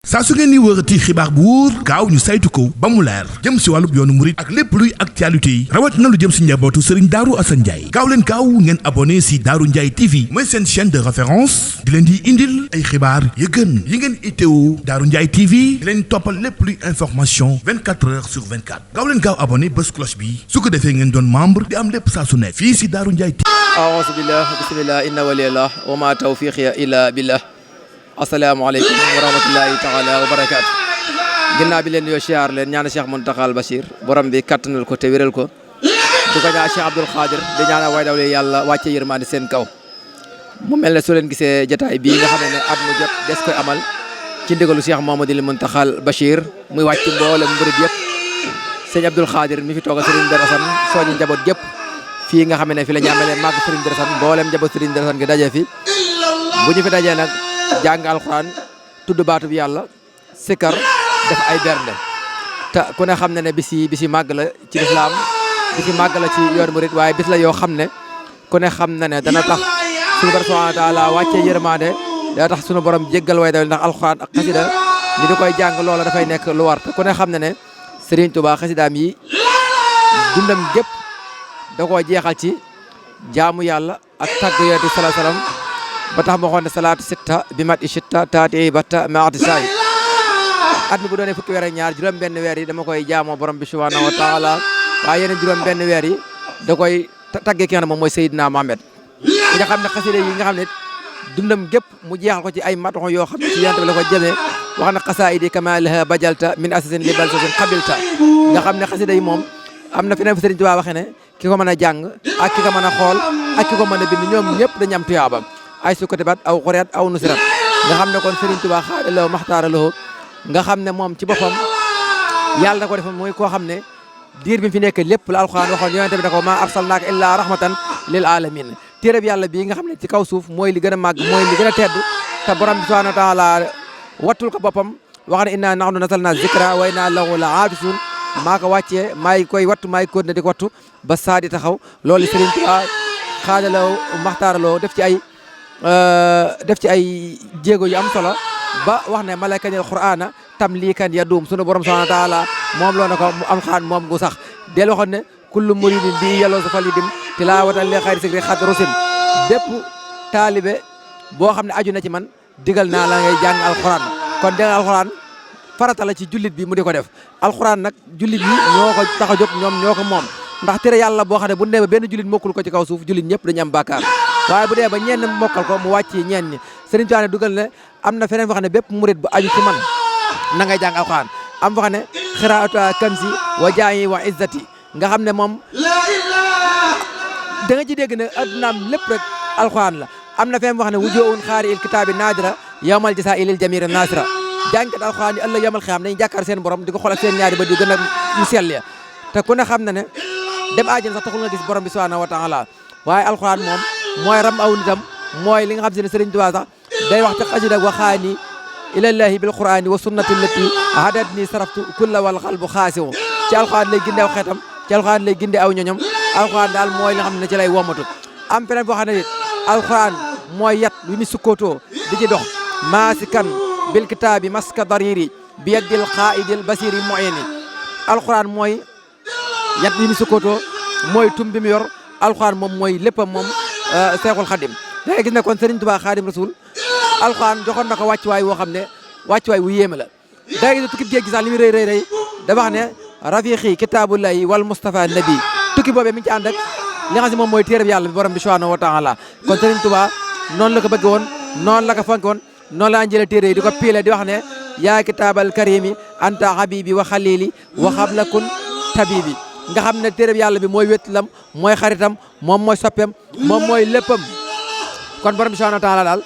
saa su ngeen ni wërati xibaar bu wóor gaaw ñu saytu ko ba mu leer jëm si wàllub yoonu murit ak lépp luy actualité yi rawat na lu jëm si njabootu Serigne Darou Assane Ndiaye gaaw leen gaaw ngeen abonné si Darou Ndiaye TV mooy seen chaîne de référence di leen di indil ay xibaar yu gën yi ngeen itteewu Darou Ndiaye TV di leen toppal lépp luy information 24 heures sur 24 gaaw leen gaaw abonné bés cloche bi su ko defee ngeen doon membre di am lépp saa su nekk fii si Darou Ndiaye TV. a'uuzu billah bismillah inna waliyallah wa ma tawfiqiya illa billah. asalaamaaleykum wa rahmatullahi taala wa barakaatu. ginnaaw bi leen yoo siyaar leen ñaan Cheikh Mountakha Bachir borom bi kattanal ko te wéral ko di ko ñaan Cheikh Abdoul Khadir di ñaan way dawle yàlla wàcce yërmande seen kaw. mu mel ne su leen gisee jotaay bii nga xam ne at mu jot des koy amal ci ndigalu Cheikh Mouhamadoul Mountakha Bachir muy wàcc mboolem murid yëpp sëñ Abdoul Khadir mi fi toogal Serigne Darou Assane soññi njaboot gépp fii nga xam ne fi la ñu amalee màgg Serigne Darou Assane mboolem njaboot Serigne Darou Assane gi daje fi bu ñu fi dajee nag jàng alxuraan tudd baatu bi yàlla sikar def ay bernde te ku ne xam ne bisi màgg la ci lislaam bisi màgg la ci yoon murid waaye bis la yoo xam ne ku ne xam na ne dana tax suñu borom subhanahu wa taala wàccee yërmande dana tax suñu borom jéggal way daw ndax alxuraan ak xasida ñi di koy jàng loola dafay nekk lu war te ku ne xam ne Serigne Touba xasidaam yi dundam gépp da koo jeexal ci jaamu yàlla ak tagg yonent bi sallallahu alayhi wasallam ba tax ma waxoon ne salaatu sitta bi mat i sitta taati batta maati saay at mi bu doonee fukki weer ak ñaar juróom benn weer yi dama koy jaamoo borom bi subhanahu wa taala waaye yeneen juróom benn weer yi da koy taggee ki nga xam ne moom mooy Seydina Mohamed nga xam ne xasida yi nga xam ne dundam gépp mu jeexal ko ci ay matoxo yoo xam ne ci yonent bi la ko jëmee wax na xasaayidi kama laha bajalta min asasin li balsasin xabilta nga xam ne xasida yi moom am na feneen fu Serigne Touba waxee ne ki ko mën a jàng ak ki ko mën a xool ak ki ko mën a bind ñoom ñëpp dañu am tuyaaba ay sukatibat aw xuriat aw nusirat nga xam ne kon Serigne Touba xaadaloo maxtaaraloo nga xam ne moom ci boppam yàlla da ko defoon mooy koo xam ne diir bi fi nekk lépp la alxuraan waxoon yonente bi da ko ma arsalnaaka illaa rahmatan lil alamin téere bi yàlla bii nga xam ne ci kaw suuf mooy li gën a màgg mooy li gën a tedd te borom bi subhanahu wa taala wattul ko boppam wax ne inna nahnu nazzalna zikra wa inna lahu la aafisun maa ko wàccee maay koy wattu maay continuer di ko wattu ba saa di taxaw loolu Serigne Touba xaadaloo maxtaaraloo def ci ay jéego yu am solo ba wax ne malakanil qur'ana tamlikan yadum sunu borom subhanahu wa taala moom loo na ko mu am xaan moom gu sax del waxoon ne kullu muridin bi yàlloo sa fal yi dim tilawatan li xayri sikri xat rusin bépp taalibe boo xam ne aju na ci man digal naa la ngay jàng alquran kon dégg alquran farata la ci jullit bi mu di ko def alquran nag jullit yi ñoo ko tax a jóg ñoom ñoo ko moom ndax tere yàlla boo xam ne bu ne ba benn jullit mokkul ko ci kaw suuf jullit ñëpp dañu am bàkkaar waaye bu dee ba ñenn mokkal ko mu wàcc ñenn ñi Serigne Touba ne dugal ne am na feneen foo xam ne bépp murid bu aju ci man na ngay jàng alquran am foo xam ne xiraatu kansi wa jaayi wa izzati nga xam ne moom da nga ci dégg ne addunaam lépp rek alquran la am na feneen foo xam ne wujuhun xaari il kitaabi naadira yawmal jasaa lil jamiri nasira jàngkat alquran yi ëllëg yamal xiyaam dañuy jàkkaar seen borom di ko xool ak seen ñaari bët yu gën a yu sell ya te ku ne xam na ne dem àjjana sax taxul nga gis borom bi subhanahu wa taala waaye alquran moom mooy ram aw nitam mooy li nga xam si ne Serigne Touba sax day wax ci xasida waxaani ilallahi bil qur'ani wa sunnati allati hadatni saraftu kulla wal qalbu xaasiwu ci alquran lay ginde aw xeetam ci alquran lay ginde aw ñoñom alquran daal mooy li nga xam ne ci lay womatu am feneen boo xam ne it alquran mooy yat wi mu sukkootoo di ci dox maasikan bil kitaabi maska dariri bi yaddil qaidil basiri mu'ini alquran mooy yat wi mu sukkootoo mooy tum bi mu yor alquran moom mooy léppam moom Seexul Xadim da ngay gis ne kon Serigne Touba Xadim Rasul alxuraan joxoon na ko wàccuwaay woo xam ne wàccuwaay wu yéeme la da ngay gis tukki géej gi sax li muy rëy da wax ne rafiqi kitaabullahi wal Mustafa nabi tukki boobee mi ngi ci ànd ak li nga xam ne moom mooy téere bi yàlla bi borom bi subhanahu wa taala kon Serigne Touba noonu la ko bëgg woon noonu la ko fonk woon noonu la jëlee téere yi di ko piile di wax ne yaa kitaabal karimi anta habibi wa xalili wa xablakun tabibi nga xam ne téere bi yàlla bi mooy wétlam mooy xaritam moom mooy soppeem moom mooy léppam kon borom bi subhanahu wa taala daal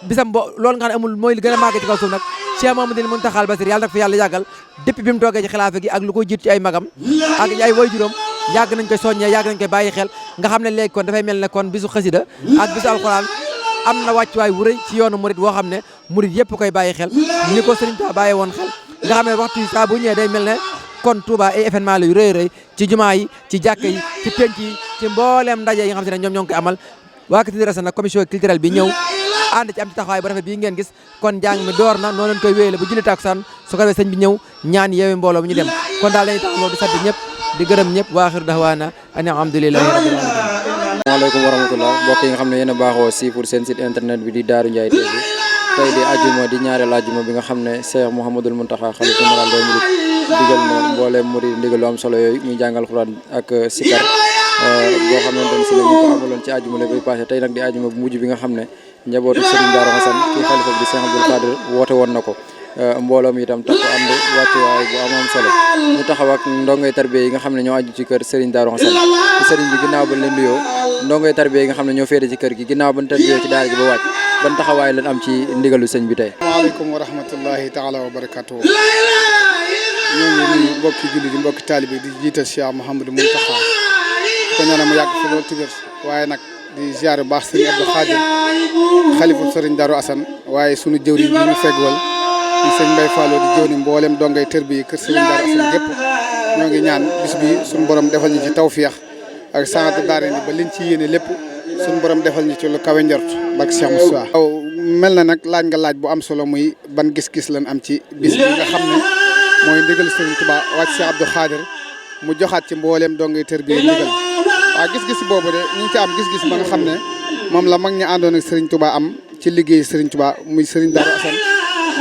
bisam loolu nga xam ne amul mooy li gën a màgg ci kaw suuf nag Cheikh Mouhamadoul Mountakha Bachir yàlla nag fi yàlla yàggal depuis bi mu toogee ci xilaafa gi ak lu koy jiit ci ay magam ak ay waajuram yàgg nañ koy soññee yàgg nañ koy bàyyi xel nga xam ne léegi kon dafay mel ne kon bisu xasida ak bisu alquran am na wàccuwaay wu rëy ci yoonu murid woo xam ne murid yëpp koy bàyyi xel ni ko Serigne Touba bàyyi woon xel nga xam ne waxtu yi saa bu ñëwee day mel ne kon Touba ay événement la yu rëy ci jumaa yi ci jàkka yi ci penc yi ci mbooleem ndaje yi nga xam ne ñoom ñoo ngi koy amal waa Darou Assane nag commission culturelle bi ñëw ànd ci am ci taxawaay bu rafet bii ngeen gis kon njàng mi door na noonu leen koy wéyale bu julli takkusaan su ko defee sëñ bi ñëw ñaan yeewi mbooloo bu ñu dem kon daal dañuy tax moom di sant ñëpp di gërëm ñëpp wa axiru dahwaana ani alhamdulillahi rabbil alamin. asalaamaaleykum wa rahmatullah mbokk yi nga xam ne yéen a baaxoo siifur seen site internet bi di Darou Ndiaye TV tey di ajuma di ñaareel ajuma bi nga xam ne Cheikh Mouhamadoul Mountakha xalifa général des mourides digal na mbooleem murid ndigal lu am solo yooyu muy jàngal Alxuraan ak sikar boo xamante ne si la ñu ko amaloon ci ajuma la bay passé tey nag di ajuma bu mujj bi nga xam ne njabootu Serigne Darou Hassane kii xalifa bi di Cheikh Abdoul Khadir woote woon na ko mbooloo mi itam takku ànd wàccuwaay bu am solo ñu taxaw ak ndongoy tarbiya yi nga xam ne ñoo aju ci kër Serigne Darou Hassane ci Serigne bi ginnaaw ba leen nuyoo ndongoy tarbiya yi nga xam ne ñoo féete ci kër gi ginnaaw ban tarbiyee ci daara gi ba wàcc ban taxawaay lañ am ci ndigalu sëñ bi tey. asalaamaaleykum wa rahmatullahi taala wa barakatuh ñoo ngi nuyu mbokki julli di mbokki taalibe di jiital Cheikh Mouhamadou Mountakha ko ñaanal mu yàgg fi loolu tibér waaye nag di ziar bu baax Serigne Abdou Khadir xalifu Serigne Darou Hassane waaye sunu jëwriñ bi ñu feggwal di sëñ Mbaye Fallo di jëwriñ mboolem dongay tër bi kër Serigne Darou Hassane gépp ñoo ngi ñaan bis bi suñu borom defal ñu ci tawfeex ak sanatu daara ni ba liñ ci yéene lépp suñu borom defal ñu ci lu kawe njort bak Cheikh Moussa waaw mel na nag laaj nga laaj bu am solo muy ban gis-gis lañ am ci bis bi nga xam ne mooy ndigal Serigne Touba wàcc Cheikh Abdou Khadir mu joxaat ci mboolem dongay tër bi ndigal waaw gis-gis boobu de ñu ngi ci am gis-gis ba nga xam ne moom la mag ñi àndoon ak Serigne Touba am ci liggéey Serigne Touba muy Serigne Darou Hassane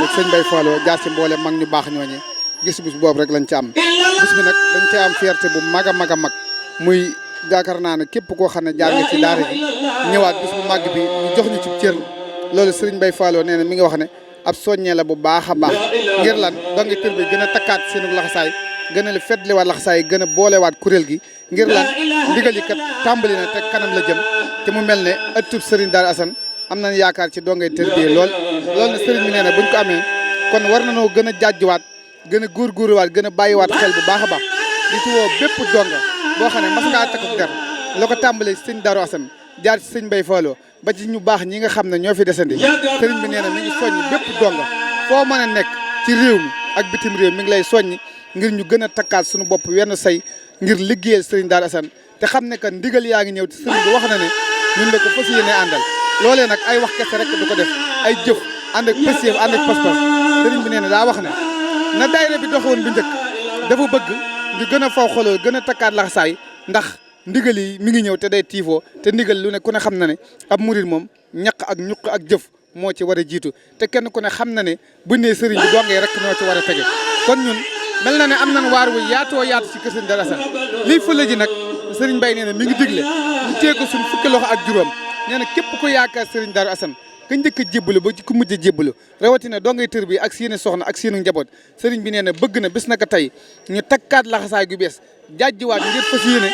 ak sëñ Mbaye Fallo jaar ci mboolem mag ñu baax ñooñe gis-gis boobu rek lañ ci am bis bi nag dañ ci am fierté bu mag a mag a mag muy yaakaar naa ne képp koo xam ne jaar nga ci daara ji ñëwaat bis bu màgg bi ñu jox ñu ci cër loolu Serigne Mbaye Fallo nee na mi ngi wax ne ab soññee la bu baax a baax ngir lan dongi tër bi gën a takkaat seenu laxasaay gën a li fetliwaat laxasaay gën a boolewaat kuréel gi ngir lan ndigal yi kat tàmbali na te kanam la jëm te mu mel ne ëttub Serigne Darou Hassane am nañ yaakaar ci dongay tër bi loolu na Serigne bi nee na buñ ko amee kon war nañoo gën a jàjjuwaat gën a góorgóorluwaat gën a bàyyiwaat xel bu baax a baax di ci woo bépp donga boo xam ne mas ngaa takku der la ko tàmbalee sëñ Darou Hassane jaar ci sëñ Mbaye Fallo ba ci ñu baax ñi nga xam ne ñoo fi desandi sëriñ bi nee na mi ngi soññ bépp donga foo mën a nekk ci réew mi ak bitim réew mi ngi lay soññ ngir ñu gën a takkaat suñu bopp wenn say ngir liggéeyal sëriñ Darou Hassane te xam ne que ndigal yaa ngi ñëw te sëriñ bi wax na ne ñun la ko fas yéene àndal loolee nag ay wax kese rek du ko def ay jëf ànd ak pësiyëf ànd ak pas-pas sëriñ bi nee na daa wax ne na daayira bi doxoon bu njëkk dafa bëgg ñu gën a faw xoloo gën a takkaat laxasaay ndax ndigal yi mi ngi ñëw te day tiifoo te ndigal lu ne ku ne xam na ne ab murid moom ñaq ak ñuq ak jëf moo ci war a jiitu te kenn ku ne xam na ne bu nee sëriñ bi dongee rek ñoo ci war a tege kon ñun mel na ne am nañ waar wu yaatoo yaatu ci kër Sëriñ Darou Hassane lii fële ji nag sëriñ Mbaye nee na mi ngi digle ñu téye ko suñ fukki loxo ak juróom nee na képp ko yaakaar Sëriñ Darou Hassane ka njëkk a jébbalu ba ku mujj a jébbalu rawatina dongay tër bi ak seeni soxna ak seenu njaboot sëriñ bi nee na bëgg na bis naka tey ñu takkaat laxasaay gu bees jàjjiwaat ngir fas yéene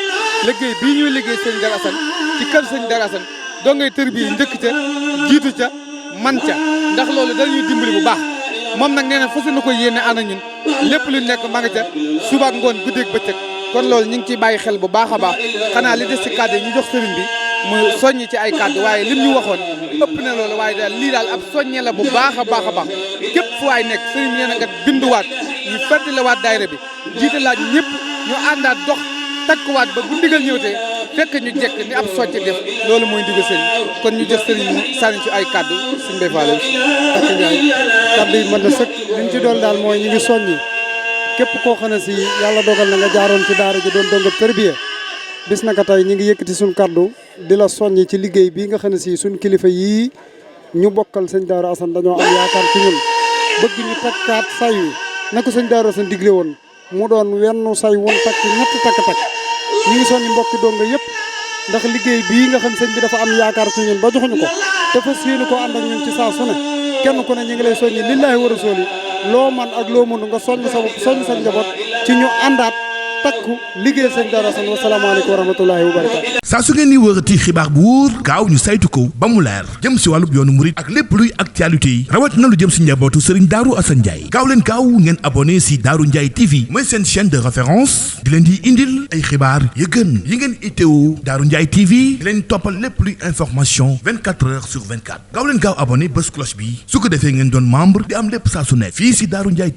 liggéey bii ñuy liggéey Sëriñ Darou Hassane ci kër Sëriñ Darou Hassane dongay tër bi njëkk ca jiitu ca man ca ndax loolu dañuy dimbali bu baax moom nag nee na fas na ko yéene ànd ak ñun lépp lu nekk ma nga ca suba ak ngoon guddeeg bëccëg kon loolu ñu ngi ciy bàyyi xel bu baax a baax xanaa li des ci kàddu yi ñu jox sëriñ bi mu soññ ci ay kàddu waaye lim ñu waxoon ëpp na loolu waaye daal lii daal ab soññe la bu baax a baax a baax képp fu waay nekk sëriñ bi nee na nga binduwaat ñu fàttaliwaat daayira bi jiitalaat ñëpp ñu àndaat dox takkuwaat ba bu ndigal ñëwtee fekk ñu jekk ni ab socc def loolu mooy ndigal sëriñ kon ñu jox sëriñ mu sànni ci ay kàddu suñ Mbaye Fallo ak Ndiaye kàddu yi mën na sëkk liñ ci doon daal mooy ñu ngi soññi képp koo xam ne si yàlla dogal na nga jaaroon ci daara ji doon dongab tërbiya bis naka tey ñu ngi yëkkati suñ kàddu di la soññi ci liggéey bii nga xam ne si suñ kilifa yii ñu bokkal sëñ Darou Hassane dañoo am yaakaar ci ñun bëgg ñu takkaat say wi na ko sëñ Darou Hassane digle woon mu doon wenn say wun takk ñetti takk-takk ñu ngi soññi mbokki donga yëpp ndax liggéey bii nga xam sëñ bi dafa am yaakaar ci ñun ba joxuñu ko te fas yéene koo ànd ak ñun ci saa su ne kenn ku ne ñu ngi lay soññi lillaahi wa rasuuli loo man ak loo mënu nga soññ sa bopp soññ sa njaboot ci ñu àndaat takku liggéey sëñ Darou Hassane wasalaamaaleykum wa rahmatullahi wa barakaatu. saa su ngeen di wërati xibaar bu wóor gaaw ñu saytu ko ba mu leer jëm si wàllub yoonu murit ak lépp luy actualité yi rawat na lu jëm si njabootu Serigne Darou Hassane Ndiaye gaaw leen gaaw ngeen abonné si Darou Ndiaye TV mooy seen chaîne de référence di leen di indil ay xibaar yu gën yi ngeen itteewu Darou Ndiaye TV di leen toppal lépp luy information 24 heures sur 24 gaaw leen gaaw abonné bés cloche bi su ko defee ngeen doon membre di am lépp saa su ne fii si Darou Ndiaye